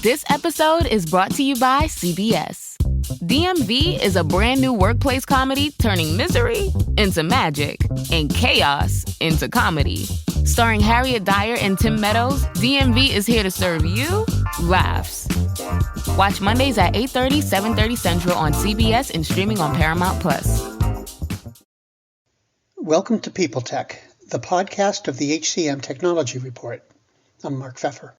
This episode is brought to you by CBS. DMV is a brand new workplace comedy turning misery into magic and chaos into comedy. Starring Harriet Dyer and Tim Meadows, DMV is here to serve you laughs. Watch Mondays at 8:30, 7:30 Central on CBS and streaming on Paramount+. Welcome to People Tech, the podcast of the HCM Technology Report. I'm Mark Pfeffer.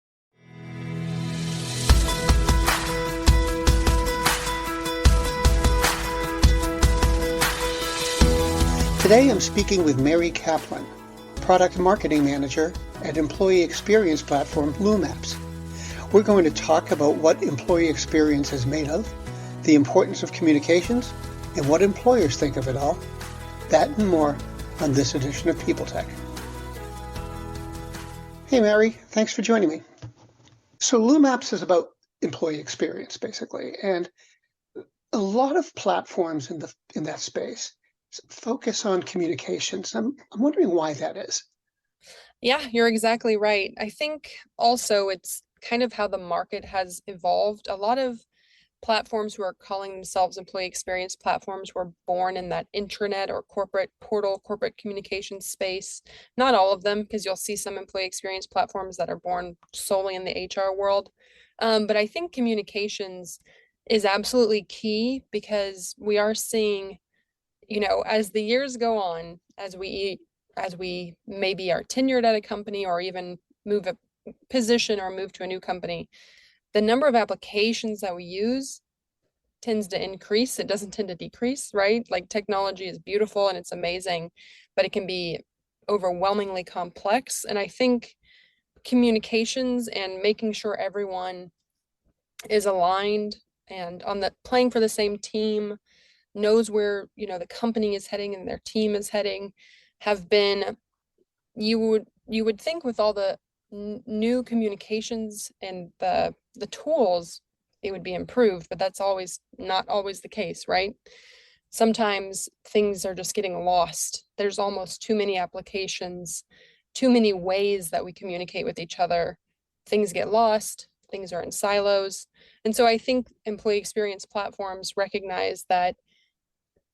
Today I'm speaking with Mary Kaplan, Product Marketing Manager at employee experience platform LumApps. We're going to talk about what employee experience is made of, the importance of communications, and what employers think of it all. That and more on this edition of People Tech. Hey Mary, thanks for joining me. So LumApps is about employee experience basically, and a lot of platforms in that space focus on communications. I'm wondering why that is. Yeah, you're exactly right. I think also it's kind of how the market has evolved. A lot of platforms who are calling themselves employee experience platforms were born in that intranet or corporate portal, corporate communication space. Not all of them, because you'll see some employee experience platforms that are born solely in the HR world. But I think communications is absolutely key because we are seeing, as the years go on, as we maybe are tenured at a company or even move a position or move to a new company, the number of applications that we use tends to increase. It doesn't tend to decrease, right? Like technology is beautiful and it's amazing, but it can be overwhelmingly complex. And I think communications and making sure everyone is aligned and playing for the same team, knows where the company is heading and their team is heading, have been, you would think with all the new communications and the tools, it would be improved, but that's not always the case, right? Sometimes things are just getting lost. There's almost too many applications, too many ways that we communicate with each other. Things get lost, things are in silos. And so I think employee experience platforms recognize that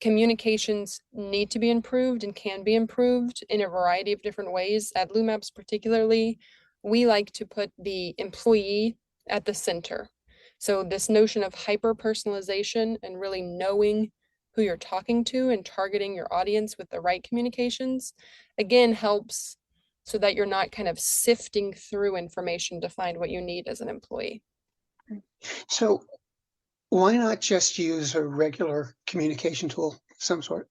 communications need to be improved and can be improved in a variety of different ways. At LumApps particularly, we like to put the employee at the center. So this notion of hyper-personalization and really knowing who you're talking to and targeting your audience with the right communications, again, helps so that you're not kind of sifting through information to find what you need as an employee. So why not just use a regular communication tool of some sort?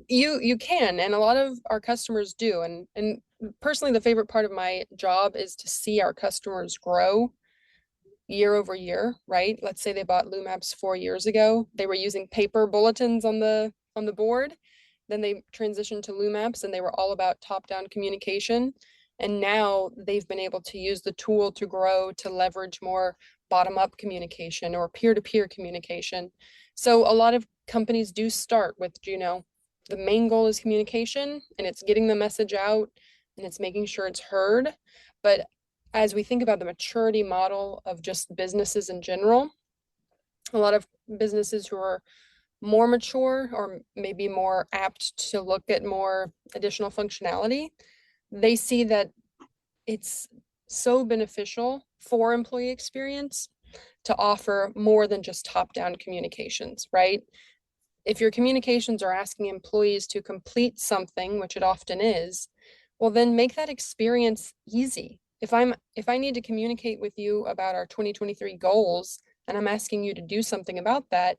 You can, and a lot of our customers do. And personally, the favorite part of my job is to see our customers grow year over year, right? Let's say they bought LumApps 4 years ago. They were using paper bulletins on the board. Then they transitioned to LumApps and they were all about top-down communication. And now they've been able to use the tool to grow, to leverage more bottom-up communication or peer-to-peer communication. So a lot of companies do start with, the main goal is communication and it's getting the message out and it's making sure it's heard. But as we think about the maturity model of just businesses in general, a lot of businesses who are more mature or maybe more apt to look at more additional functionality, they see that it's so beneficial for employee experience to offer more than just top-down communications, right? If your communications are asking employees to complete something, which it often is, well, then make that experience easy. If I need to communicate with you about our 2023 goals and I'm asking you to do something about that,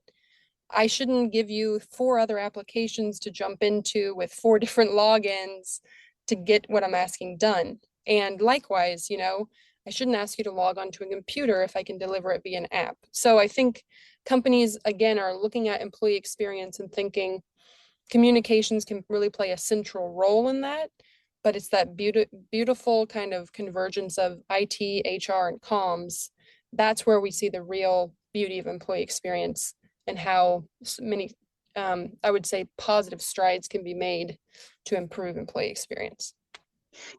I shouldn't give you 4 other applications to jump into with 4 different logins to get what I'm asking done. And likewise, I shouldn't ask you to log onto a computer if I can deliver it via an app. So I think companies, again, are looking at employee experience and thinking communications can really play a central role in that. But it's that beautiful kind of convergence of IT, HR, and comms. That's where we see the real beauty of employee experience and how many, I would say, positive strides can be made to improve employee experience.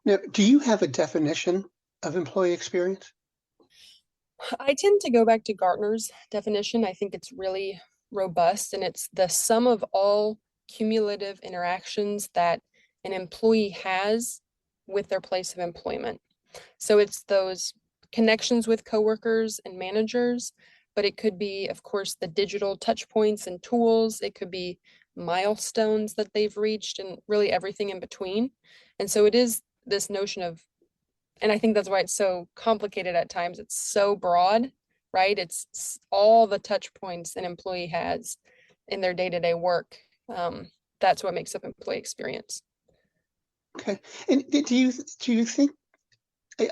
Now, do you have a definition of employee experience? I tend to go back to Gartner's definition. I think it's really robust, and it's the sum of all cumulative interactions that an employee has with their place of employment. So it's those connections with coworkers and managers, but it could be, of course, the digital touch points and tools. It could be milestones that they've reached and really everything in between. And so it is this notion of, and I think that's why it's so complicated at times. It's so broad, right? It's all the touch points an employee has in their day-to-day work. That's what makes up employee experience. Okay. And do you think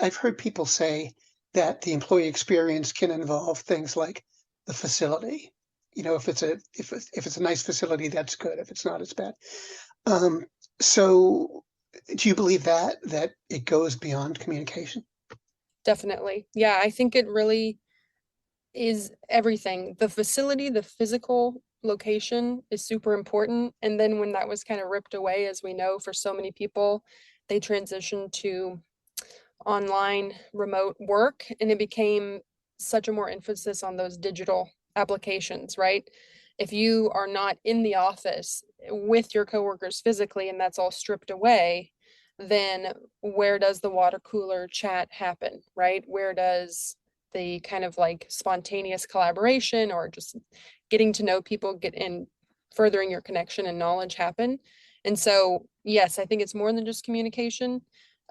I've heard people say that the employee experience can involve things like the facility. If it's a nice facility, that's good. If it's not, it's bad. Um, so do you believe that it goes beyond communication? Definitely. Yeah, I think it really is everything. The facility, the physical location is super important. And then when that was kind of ripped away, as we know, for so many people, they transitioned to online remote work, and it became such a more emphasis on those digital applications, right? If you are not in the office with your coworkers physically and that's all stripped away, then where does the water cooler chat happen, right? Where does the kind of like spontaneous collaboration or just getting to know people, get in furthering your connection and knowledge happen? And so, yes, I think it's more than just communication.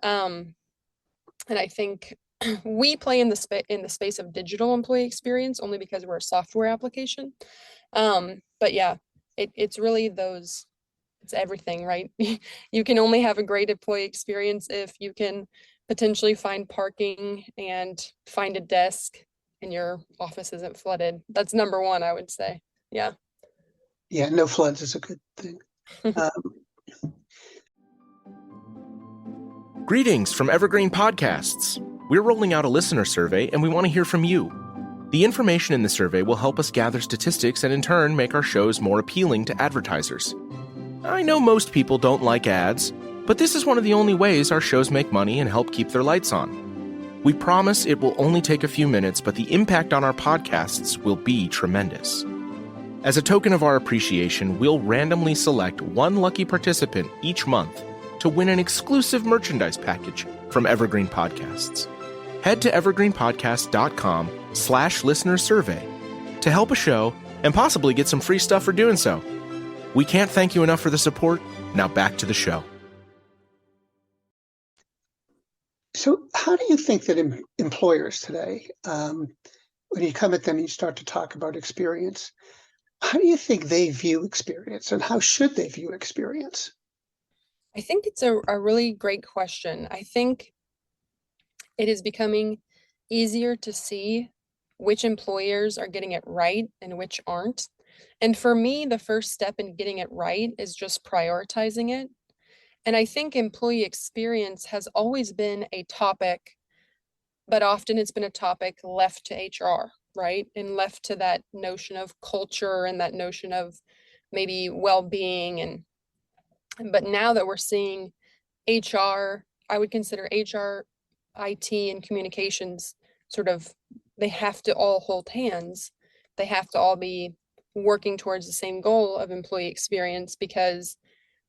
And I think we play in the space of digital employee experience only because we're a software application. But yeah, it's really it's everything, right? You can only have a great employee experience if you can potentially find parking and find a desk and your office isn't flooded. That's number one, I would say. Yeah. Yeah, no floods is a good thing. Um, Greetings from Evergreen Podcasts. We're rolling out a listener survey and we want to hear from you. The information in the survey will help us gather statistics and in turn make our shows more appealing to advertisers. I know most people don't like ads, but this is one of the only ways our shows make money and help keep their lights on. We promise it will only take a few minutes, but the impact on our podcasts will be tremendous. As a token of our appreciation, we'll randomly select one lucky participant each month to win an exclusive merchandise package from Evergreen Podcasts. Head to evergreenpodcast.com/listener survey to help a show and possibly get some free stuff for doing so. We can't thank you enough for the support. Now back to the show. So how do you think that employers today, when you come at them and you start to talk about experience, how do you think they view experience and how should they view experience? I think it's a really great question. I think it is becoming easier to see which employers are getting it right and which aren't. And for me, the first step in getting it right is just prioritizing it. And I think employee experience has always been a topic, but often it's been a topic left to HR, right? And left to that notion of culture and that notion of maybe well-being. But now that we're seeing HR, I would consider HR, IT, and communications sort of, they have to all hold hands. They have to all be working towards the same goal of employee experience, because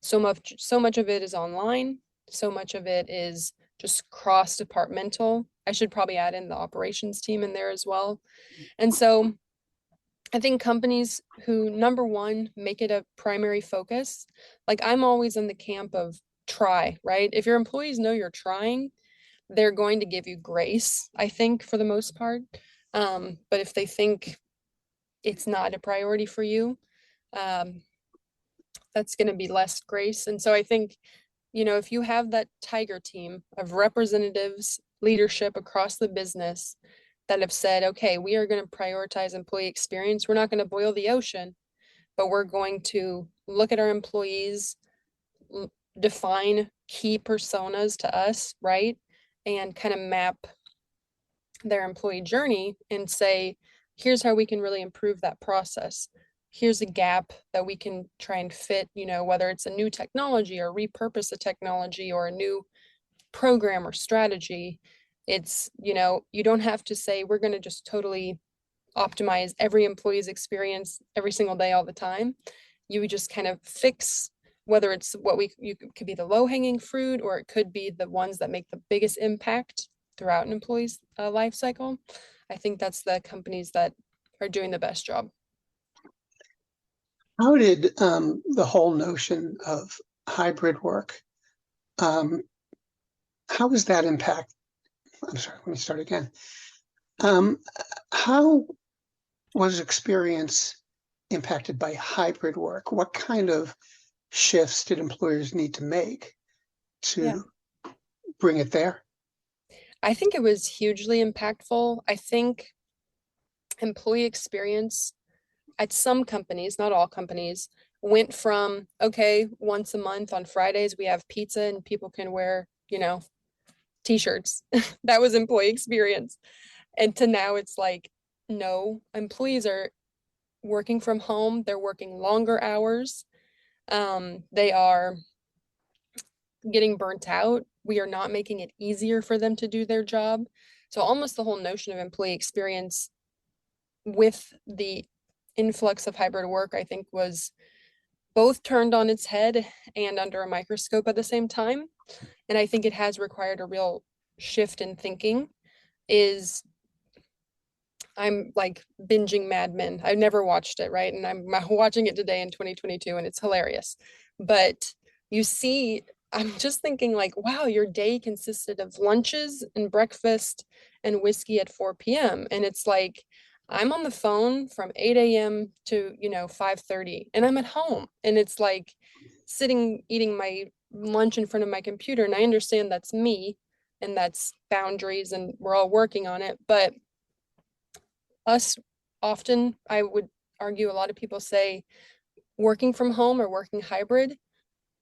so much of it is online. So much of it is just cross-departmental. I should probably add in the operations team in there as well. And so I think companies who, number one, make it a primary focus, like I'm always in the camp of try, right? If your employees know you're trying, they're going to give you grace, I think, for the most part. But if they think it's not a priority for you, that's going to be less grace. And so I think, if you have that tiger team of representatives, leadership across the business that have said, okay, we are going to prioritize employee experience. We're not going to boil the ocean, but we're going to look at our employees, define key personas to us, right? And kind of map their employee journey and say, here's how we can really improve that process. Here's a gap that we can try and fit, whether it's a new technology or repurpose a technology or a new program or strategy. It's, you don't have to say we're going to just totally optimize every employee's experience every single day, all the time. You would just kind of fix whether it's you could be the low hanging fruit, or it could be the ones that make the biggest impact throughout an employee's life cycle. I think that's the companies that are doing the best job. How did the whole notion of hybrid work, how does that impact? I'm sorry, let me start again. How was experience impacted by hybrid work? What kind of shifts did employers need to make to bring it there? I think it was hugely impactful. I think employee experience at some companies, not all companies, went from, okay, once a month on Fridays, we have pizza and people can wear, t-shirts. That was employee experience. And to now it's like, no, employees are working from home. They're working longer hours. They are getting burnt out. We are not making it easier for them to do their job. So almost the whole notion of employee experience with the influx of hybrid work, I think, was both turned on its head and under a microscope at the same time. And I think it has required a real shift in thinking. I'm like binging Mad Men. I've never watched it, right? And I'm watching it today in 2022, and it's hilarious. But you see, I'm just thinking like, wow, your day consisted of lunches and breakfast and whiskey at 4 p.m. And it's like, I'm on the phone from 8 a.m. to, 5:30, and I'm at home. And it's like sitting, eating my lunch in front of my computer. And I understand that's me and that's boundaries, and we're all working on it. But us often, I would argue, a lot of people say working from home or working hybrid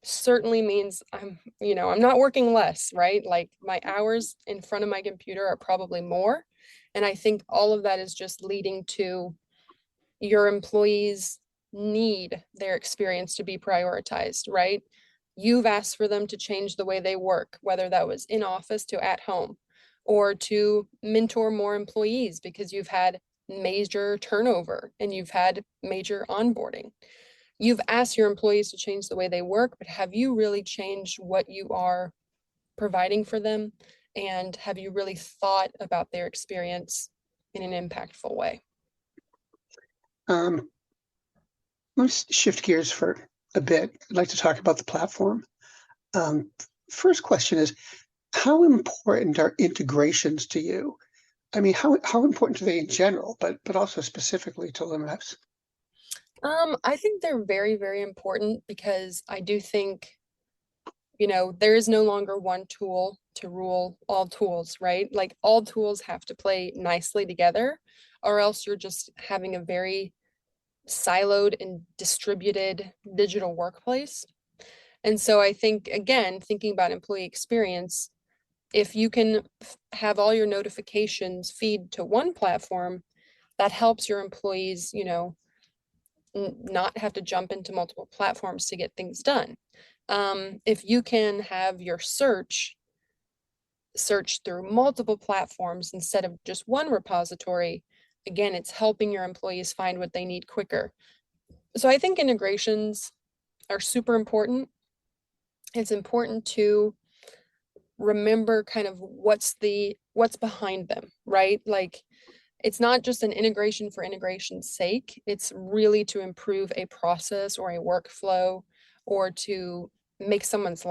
certainly means I'm not working less, right? Like my hours in front of my computer are probably more. And I think all of that is just leading to your employees need their experience to be prioritized, right? You've asked for them to change the way they work, whether that was in office to at home, or to mentor more employees because you've had major turnover and you've had major onboarding. You've asked your employees to change the way they work, but have you really changed what you are providing for them? And have you really thought about their experience in an impactful way? Let's shift gears for a bit. I'd like to talk about the platform. First question is, how important are integrations to you? I mean, how important are they in general, but also specifically to LumApps? I think they're very, very important because I do think, there is no longer one tool to rule all tools, right? Like all tools have to play nicely together, or else you're just having a very siloed and distributed digital workplace. And so I think, again, thinking about employee experience, if you can have all your notifications feed to one platform, that helps your employees, not have to jump into multiple platforms to get things done. If you can have your search through multiple platforms instead of just one repository, again, it's helping your employees find what they need quicker. So I think integrations are super important. It's important to remember kind of what's behind them, right? Like it's not just an integration for integration's sake. It's really to improve a process or a workflow, or to make someone's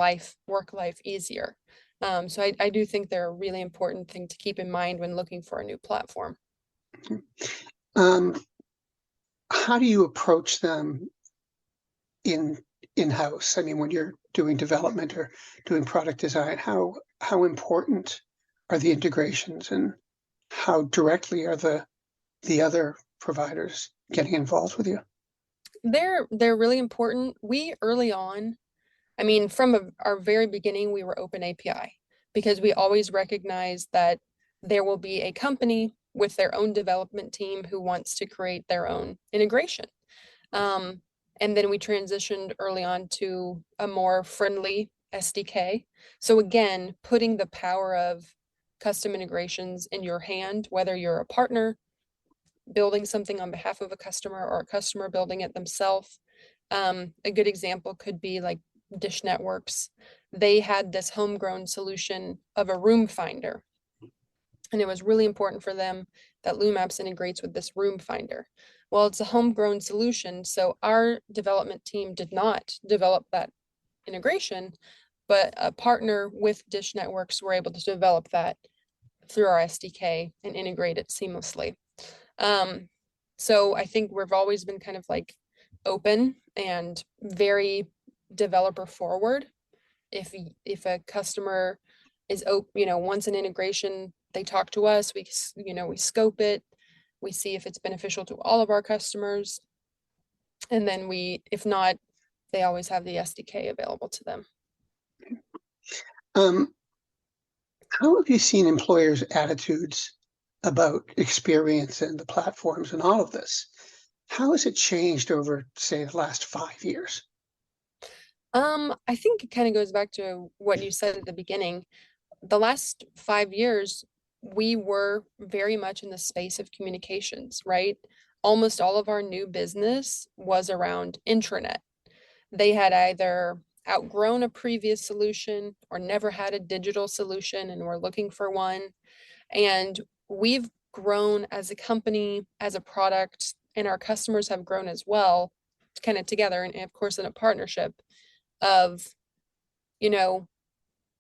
work life easier. So I do think they're a really important thing to keep in mind when looking for a new platform. How do you approach them in-house? I mean, when you're doing development or doing product design, how important are the integrations, and how directly are the other providers getting involved with you? They're really important. We early on, I mean, from our very beginning, we were open API because we always recognized that there will be a company with their own development team who wants to create their own integration. And then we transitioned early on to a more friendly SDK. So again, putting the power of custom integrations in your hand, whether you're a partner building something on behalf of a customer or a customer building it themselves. A good example could be like Dish Networks. They had this homegrown solution of a room finder. And it was really important for them that LumApps integrates with this room finder. Well, it's a homegrown solution, so our development team did not develop that integration, but a partner with Dish Networks were able to develop that through our SDK and integrate it seamlessly. So I think we've always been kind of like open and very developer forward. If a customer is wants an integration, they talk to us, we scope it, we see if it's beneficial to all of our customers, and then if not, they always have the SDK available to them. How have you seen employers' attitudes about experience and the platforms and all of this? How has it changed over, say, the last 5 years? I think it kind of goes back to what you said at the beginning. The last 5 years, we were very much in the space of communications, right? Almost all of our new business was around intranet. They had either outgrown a previous solution or never had a digital solution and were looking for one. And we've grown as a company, as a product, and our customers have grown as well, kind of together, and of course in a partnership of,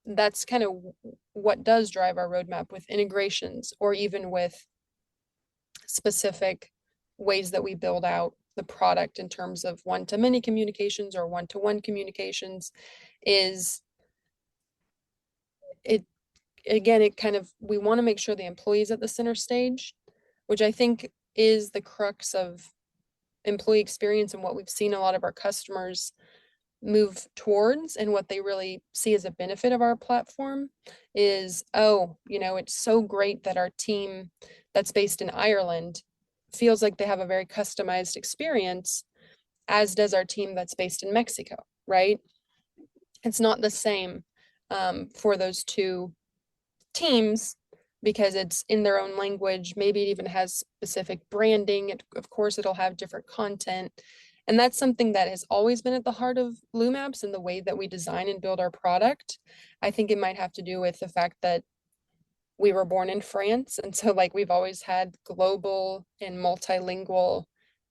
that's kind of what does drive our roadmap with integrations, or even with specific ways that we build out the product in terms of one-to-many communications or one-to-one communications. Is it again, we want to make sure the employee is at the center stage, which I think is the crux of employee experience and what we've seen a lot of our customers move towards, and what they really see as a benefit of our platform is, it's so great that our team that's based in Ireland feels like they have a very customized experience, as does our team that's based in Mexico, right? It's not the same for those two teams because it's in their own language. Maybe it even has specific branding. Of course, it'll have different content. And that's something that has always been at the heart of LumApps and the way that we design and build our product. I think it might have to do with the fact that we were born in France. And so we've always had global and multilingual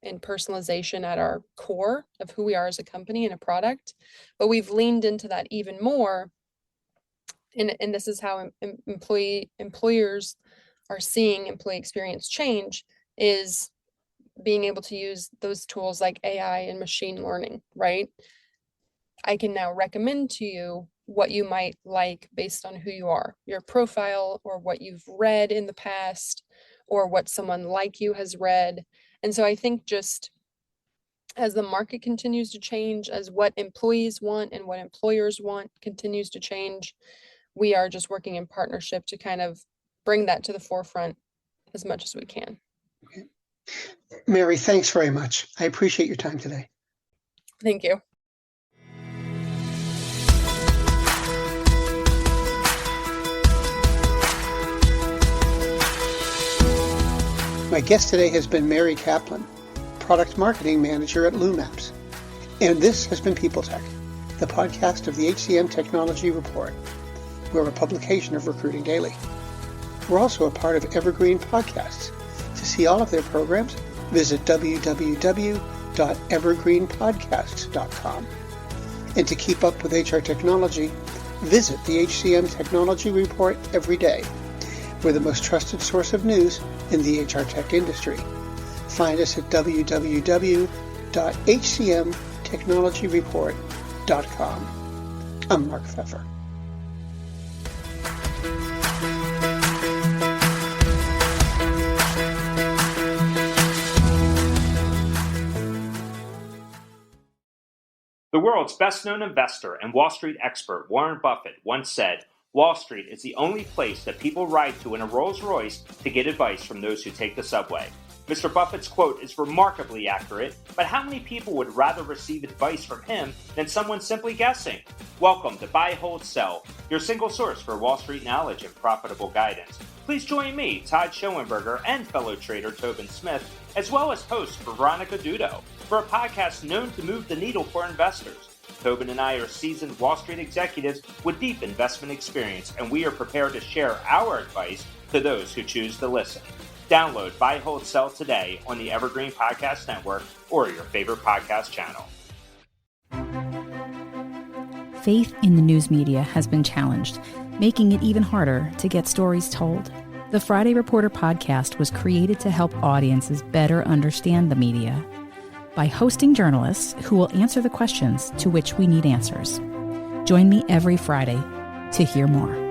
and personalization at our core of who we are as a company and a product. But we've leaned into that even more. And this is how employers are seeing employee experience change, is being able to use those tools like AI and machine learning, right? I can now recommend to you what you might like based on who you are, your profile, or what you've read in the past, or what someone like you has read. And so I think just as the market continues to change, as what employees want and what employers want continues to change, we are just working in partnership to kind of bring that to the forefront as much as we can. Okay. Mary, thanks very much. I appreciate your time today. Thank you. My guest today has been Mary Kaplan, Product Marketing Manager at LumApps. And this has been People Tech, the podcast of the HCM Technology Report. We're a publication of Recruiting Daily. We're also a part of Evergreen Podcasts. To see all of their programs, visit www.evergreenpodcasts.com. And to keep up with HR technology, visit the HCM Technology Report every day. We're the most trusted source of news in the HR tech industry. Find us at www.hcmtechnologyreport.com. I'm Mark Pfeffer. The world's best-known investor and Wall Street expert Warren Buffett once said, "Wall Street is the only place that people ride to in a Rolls-Royce to get advice from those who take the subway." Mr. Buffett's quote is remarkably accurate, but how many people would rather receive advice from him than someone simply guessing? Welcome to Buy, Hold, Sell, your single source for Wall Street knowledge and profitable guidance. Please join me, Todd Schoenberger, and fellow trader Tobin Smith, as well as host Veronica Dudo, for a podcast known to move the needle for investors. Tobin and I are seasoned Wall Street executives with deep investment experience, and we are prepared to share our advice to those who choose to listen. Download Buy, Hold, Sell today on the Evergreen Podcast Network or your favorite podcast channel. Faith in the news media has been challenged, making it even harder to get stories told. The Friday Reporter podcast was created to help audiences better understand the media by hosting journalists who will answer the questions to which we need answers. Join me every Friday to hear more.